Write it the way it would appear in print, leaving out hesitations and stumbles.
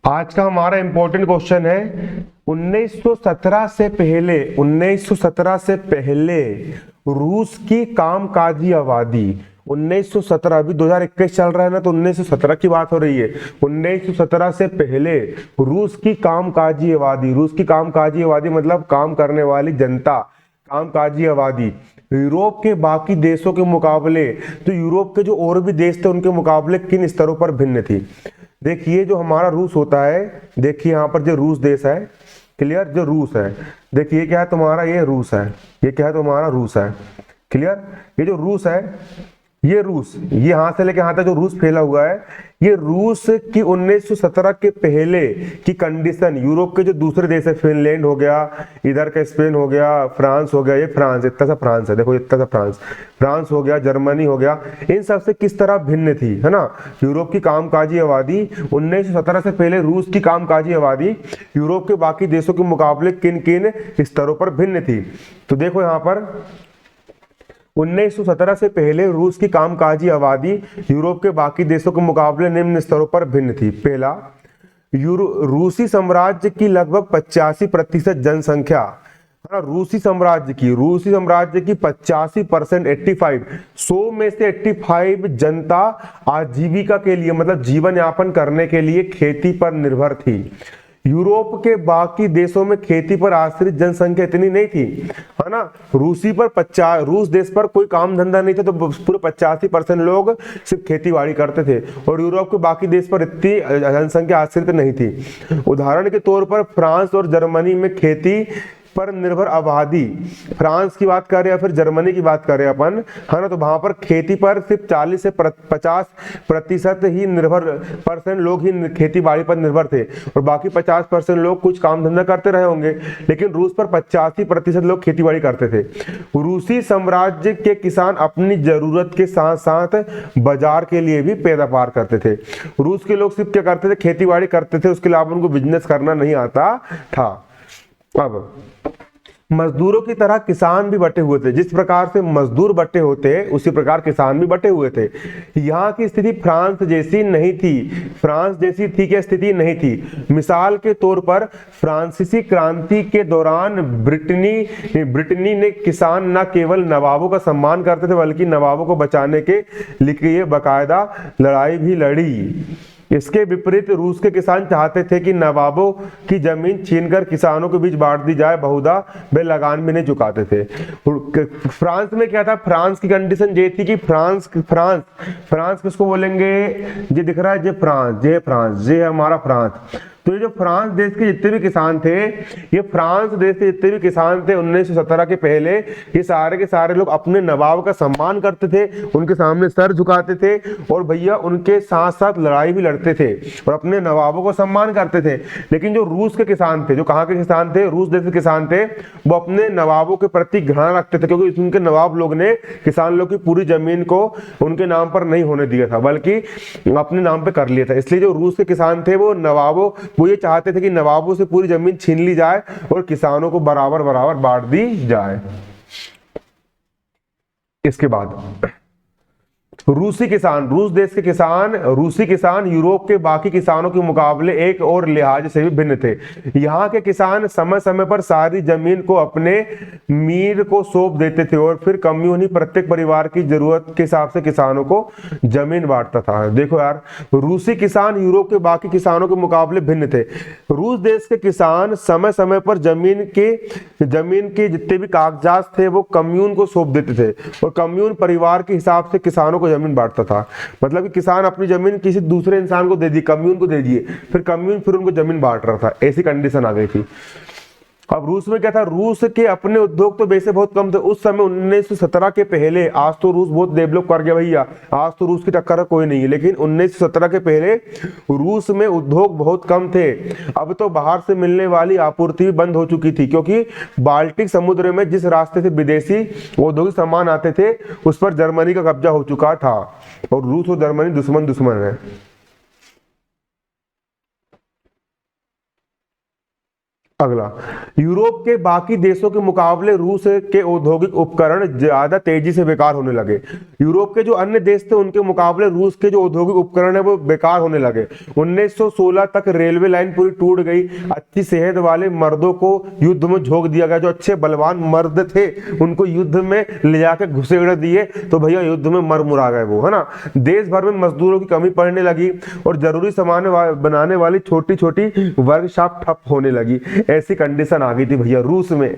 आज का हमारा इंपॉर्टेंट क्वेश्चन है 1917 से पहले रूस की कामकाजी आबादी। 1917, अभी 2021 चल रहा है ना, तो 1917 की बात हो रही है। 1917 से पहले रूस की कामकाजी आबादी मतलब काम करने वाली जनता, कामकाजी आबादी यूरोप के बाकी देशों के मुकाबले, तो यूरोप के जो और भी देश थे उनके मुकाबले किन स्तरों पर भिन्न थी। देखिए जो हमारा रूस होता है, देखिए यहाँ पर जो रूस देश है, क्लियर, जो रूस है, देखिए क्या है तुम्हारा, ये रूस है, ये क्या है तुम्हारा रूस है, क्लियर। ये जो रूस है, ये रूस, ये यहां से लेके यहां तक जो रूस फैला हुआ है, ये रूस की 1917 के पहले की कंडीशन। यूरोप के जो दूसरे देश है, फिनलैंड हो गया, इधर का स्पेन हो गया, फ्रांस हो गया, ये फ्रांस, इतना सा फ्रांस है, देखो इतना सा फ्रांस हो गया, जर्मनी हो गया, इन सब से किस तरह भिन्न थी, है ना। यूरोप की कामकाजी आबादी 1917 से पहले रूस की कामकाजी आबादी यूरोप के बाकी देशों के मुकाबले किन किन स्तरों पर भिन्न थी। तो देखो यहाँ पर 1917 से पहले रूस की कामकाजी आबादी यूरोप के बाकी देशों के मुकाबले निम्न स्तरों पर भिन्न थी। पहला, रूसी साम्राज्य की लगभग 85% जनसंख्या, रूसी साम्राज्य की 85%, 85, 100 में से 85 जनता आजीविका के लिए मतलब जीवन यापन करने के लिए खेती पर निर्भर थी। यूरोप के बाकी देशों में खेती पर आश्रित जनसंख्या इतनी नहीं थी, है ना। रूस देश पर कोई काम धंधा नहीं था, तो पूरे 85% लोग सिर्फ खेती बाड़ी करते थे, और यूरोप के बाकी देश पर इतनी जनसंख्या आश्रित नहीं थी। उदाहरण के तौर पर फ्रांस और जर्मनी में खेती पर निर्भर आबादी, फ्रांस की बात करें या फिर जर्मनी की बात करें अपन, है ना, तो वहां पर खेती पर सिर्फ 40 से 50% ही परसेंट लोग ही खेती बाड़ी पर निर्भर थे, और बाकी 50% लोग कुछ काम धंधा करते रहे होंगे, लेकिन रूस पर 85% लोग खेती बाड़ी करते थे। रूसी साम्राज्य के किसान अपनी जरूरत के साथ साथ बाजार के लिए भी पैदावार करते थे। रूस के लोग सिर्फ क्या करते थे, खेती बाड़ी करते थे, उसके अलावा उनको बिजनेस करना नहीं आता था। अब मजदूरों की तरह किसान भी बटे हुए थे, जिस प्रकार से मजदूर बटे होते उसी प्रकार किसान भी बटे हुए थे। यहाँ की स्थिति फ्रांस जैसी क्या स्थिति नहीं थी। मिसाल के तौर पर फ्रांसीसी क्रांति के दौरान ब्रिटनी ने किसान न केवल नवाबों का सम्मान करते थे, बल्कि नवाबों को बचाने के लिए बाकायदा लड़ाई भी लड़ी। इसके विपरीत रूस के किसान चाहते थे कि नवाबों की जमीन छीनकर किसानों के बीच बांट दी जाए, बहुधा वे लगान भी नहीं चुकाते थे। फ्रांस में क्या था, फ्रांस की कंडीशन ये थी कि फ्रांस किसको बोलेंगे, ये दिख रहा है, ये फ्रांस, ये हमारा फ्रांस। तो ये जो फ्रांस देश के जितने भी किसान थे, 1917 के पहले, ये सारे के सारे लोग अपने नवाब का सम्मान करते थे, उनके सामने सर झुकाते थे, और भैया उनके साथ साथ लड़ाई भी लड़ते थे, और अपने नवाबों को सम्मान करते थे। लेकिन जो रूस के किसान थे, जो कहाँ के किसान थे, रूस देश के किसान थे, वो अपने नवाबों के प्रति घृणा रखते थे, क्योंकि उनके नवाब लोग ने किसान लोग की पूरी जमीन को उनके नाम पर नहीं होने दिया था, बल्कि अपने नाम पे कर लिया था। इसलिए जो रूस के किसान थे, वो ये चाहते थे कि नवाबों से पूरी जमीन छीन ली जाए और किसानों को बराबर बराबर बांट दी जाए। इसके बाद रूस देश के किसान यूरोप के बाकी किसानों के मुकाबले एक और लिहाज से भी भिन्न थे। यहाँ के किसान समय समय पर सारी जमीन को अपने मीर को सौंप देते थे, और फिर कम्यून ही प्रत्येक परिवार की जरूरत के हिसाब से किसानों को जमीन बांटता था। देखो यार, रूसी किसान यूरोप के बाकी किसानों के मुकाबले भिन्न थे। रूस देश के किसान समय समय पर जमीन के जितने भी कागजात थे वो कम्यून को सौंप देते थे, और कम्यून परिवार के हिसाब से किसानों को जमीन बांटता था। मतलब कि किसान अपनी जमीन किसी दूसरे इंसान को दे दी, कम्यून को दे दिए, फिर कम्यून फिर उनको जमीन बांट रहा था, ऐसी कंडीशन आ गई थी। अब रूस में क्या था, रूस के अपने उद्योग तो वैसे बहुत कम थे उस समय 1917 के पहले। आज तो रूस बहुत डेवलप कर गया भैया, आज तो रूस की टक्कर कोई नहीं है, लेकिन 1917 के पहले रूस में उद्योग बहुत कम थे। अब तो बाहर से मिलने वाली आपूर्ति भी बंद हो चुकी थी, क्योंकि बाल्टिक समुद्र में जिस रास्ते से विदेशी औद्योगिक सामान आते थे उस पर जर्मनी का कब्जा हो चुका था, और रूस और जर्मनी दुश्मन है। अगला, यूरोप के बाकी देशों के मुकाबले रूस के औद्योगिक उपकरण ज्यादा तेजी से बेकार होने लगे। यूरोप के जो अन्य देश थे उनके मुकाबले रूस के जो औद्योगिक उपकरण है वो बेकार होने लगे। 1916 तक रेलवे लाइन पूरी टूट गई। अच्छी सेहत वाले मर्दों को युद्ध में झोंक दिया गया। जो अच्छे बलवान मर्द थे उनको युद्ध में ले जाकर घुसेड़ दिए, तो भैया युद्ध में मर मुरा गए वो, है ना। देश भर में मजदूरों की कमी पड़ने लगी और जरूरी सामान बनाने वाली छोटी छोटी वर्कशॉप ठप होने लगी। ऐसी कंडीशन आ गई थी भैया रूस में।